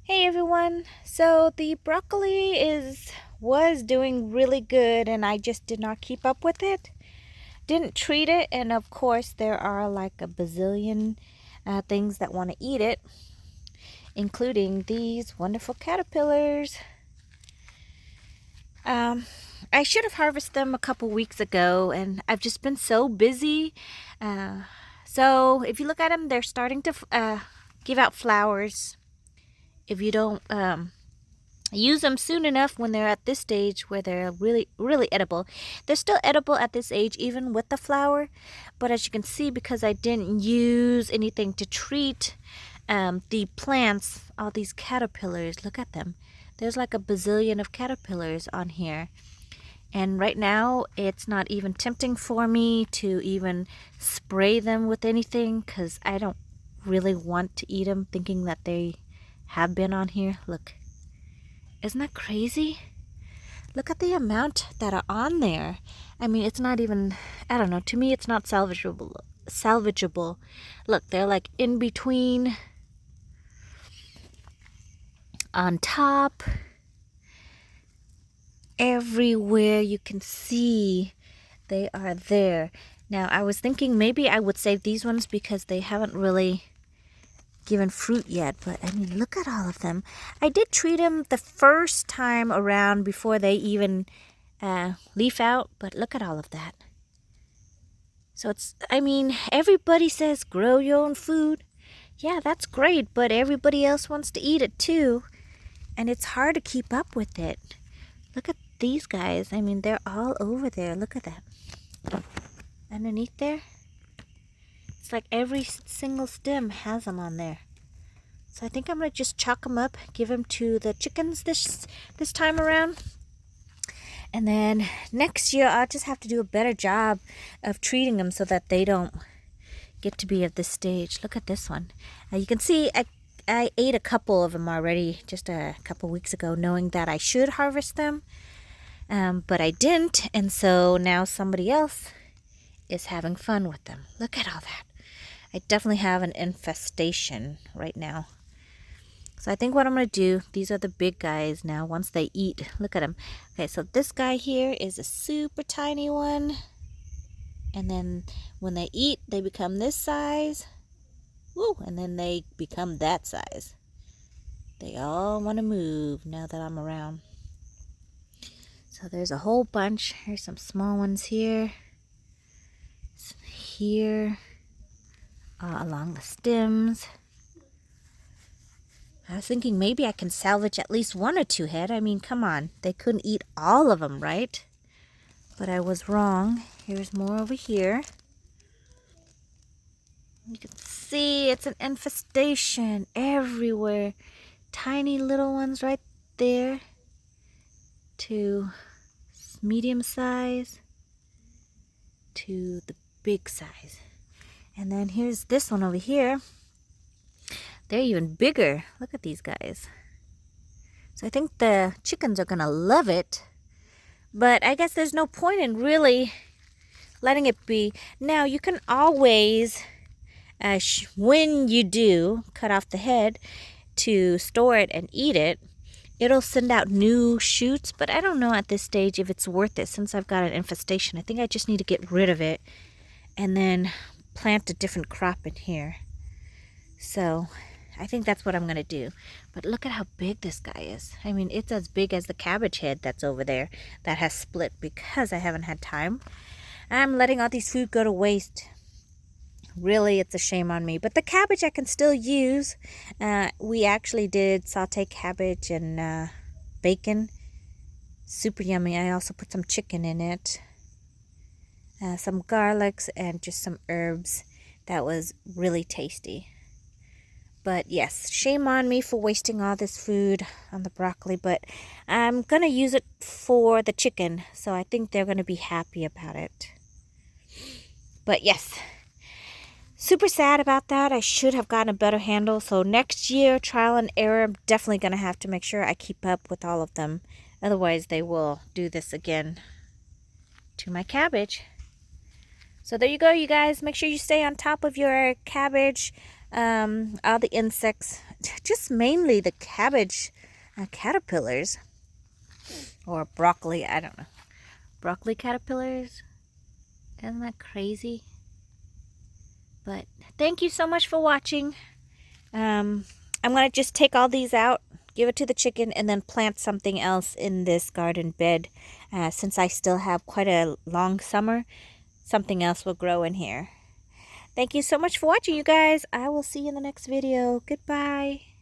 Hey everyone. So the broccoli was doing really good and I just did not keep up with it. Didn't treat it, and of course there are like a bazillion things that want to eat it, including these wonderful caterpillars. Um, I should have harvested them a couple weeks ago and I've just been so busy. Uh, so if you look at them, they're starting to give out flowers. If you don't use them soon enough when they're at this stage where they're really edible. They're still edible at this age even with the flower, but as you can see, because I didn't use anything to treat the plants, all these caterpillars, look at them. There's like a bazillion of caterpillars on here, and right now it's not even tempting for me to even spray them with anything because I don't really want to eat them thinking that they have been on here. Look, isn't that crazy? Look at the amount that are on there. I mean, it's not even, I don't know, to me it's not salvageable. Look, they're like in between, on top, everywhere you can see they are there. Now, I was thinking maybe I would save these ones because they haven't really given fruit yet, but I mean, look at all of them. I did treat them the first time around before they even leaf out, but look at all of that. So it's, I mean, everybody says grow your own food. Yeah, that's great, but everybody else wants to eat it too, and it's hard to keep up with it. Look at these guys. I mean, they're all over there. Look at that. Underneath there, it's like every single stem has them on there. So I think I'm going to just chalk them up, give them to the chickens this time around. And then next year, I'll just have to do a better job of treating them so that they don't get to be at this stage. Look at this one. You can see I ate a couple of them already just a couple weeks ago, knowing that I should harvest them. But I didn't, and so now somebody else is having fun with them. Look at all that. I definitely have an infestation right now. So I think what I'm going to do, these are the big guys now once they eat. Look at them. Okay, so this guy here is a super tiny one. And then when they eat, they become this size. Woo, and then they become that size. They all want to move now that I'm around. So there's a whole bunch. Here's some small ones here. Here. Along the stems. I was thinking maybe I can salvage at least one or two head. I mean, come on. They couldn't eat all of them, right? But I was wrong. Here's more over here. You can see it's an infestation everywhere. Tiny little ones right there to medium size to the big size. And then here's this one over here. They're even bigger. Look at these guys. So I think the chickens are gonna love it, but I guess there's no point in really letting it be. Now you can always, when you do cut off the head to store it and eat it, it'll send out new shoots, but I don't know at this stage if it's worth it since I've got an infestation. I think I just need to get rid of it and then plant a different crop in here. So I think that's what I'm going to do. But look at how big this guy is. I mean, it's as big as the cabbage head that's over there that has split because I haven't had time. I'm letting all these food go to waste. Really, it's a shame on me. But the cabbage I can still use. We actually did saute cabbage and bacon. Super yummy. I also put some chicken in it. Some garlics and just some herbs. That was really tasty. But yes, shame on me for wasting all this food on the broccoli, but I'm going to use it for the chicken, so I think they're going to be happy about it. But yes, super sad about that. I should have gotten a better handle, so next year, trial and error, I'm definitely going to have to make sure I keep up with all of them. Otherwise, they will do this again to my cabbage. So there you go, you guys. Make sure you stay on top of your cabbage. All the insects just mainly the cabbage caterpillars, or broccoli, I don't know. Broccoli caterpillars. Isn't that crazy? But thank you so much for watching. I'm going to just take all these out, give it to the chicken, and then plant something else in this garden bed. Since I still have quite a long summer, something else will grow in here. Thank you so much for watching, you guys. I will see you in the next video. Goodbye.